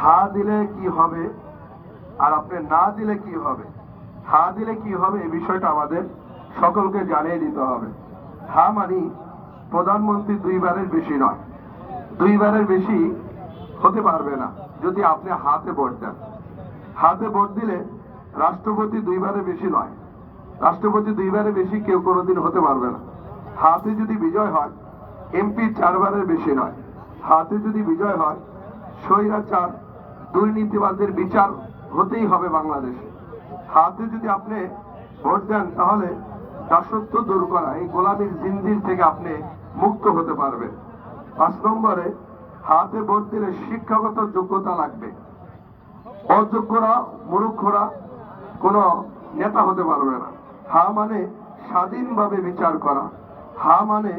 হা দিলে কি হবে আর আপনি না দিলে কি হবে, হা দিলে কি হবে এই বিষয়টা আমাদের সকলকে জানিয়ে দিতে হবে। হা মানে প্রধানমন্ত্রী 2 বারের বেশি নয়, 2 বারের বেশি হতে পারবে না যদি আপনি হাতে ভোট দেন। হাতে ভোট দিলে রাষ্ট্রপতি 2 বারের বেশি নয়, রাষ্ট্রপতি 2 বারের বেশি কেউ কোনোদিন হতে পারবে না। হাতে যদি বিজয় হয় এমপি 4 বারের বেশি নয়। হাতে যদি বিজয় হয় স্বৈরাচার দুর্নীতিবাদের বিচার হতেই হবে বাংলাদেশে। হাতে যদি আপনি ভোট দেন তাহলে দাসত্ব দূর করা, এই গোলামীর জিনজির থেকে আপনি মুক্ত হতে পারবেন। 5 নম্বরে হাতে ভোট দিলে শিক্ষাগত যোগ্যতা লাগবে। অযোগ্যরা মূর্খরা কোনো নেতা হতে পারবে না। হা মানে স্বাধীনভাবে বিচার করা, হা মানে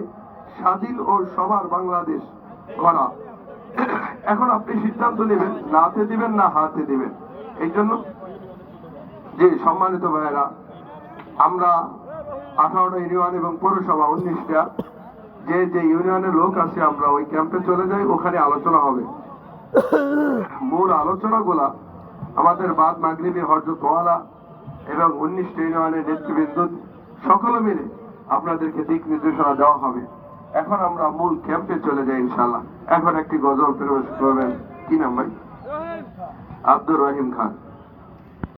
স্বাধীন ও সবার বাংলাদেশ করা। এখন আপনি সিদ্ধান্ত নেবেন নাতে দিবেন না হাতে দিবেন। এই জন্য যে সম্মানিত ভাইয়েরা, আমরা 18টা ইউনিয়ন এবং পৌরসভা 19টা যে ইউনিয়নের লোক আছে আমরা ওই ক্যাম্পে চলে যাই, ওখানে আলোচনা হবে। মূল আলোচনাগুলা আমাদের বাদ মাগরিবি হযরত ওয়ালা এবং 19টা ইউনিয়নের নেতৃবৃন্দ সকলে মিলে আপনাদেরকে দিক নির্দেশনা দেওয়া হবে। এখন আমরা মূল ক্যাম্পে চলে যাই ইনশাআল্লাহ। এখন একটি গজল পরিবেশন করবেন, কি নাম ভাই? আব্দুর রহিম খান।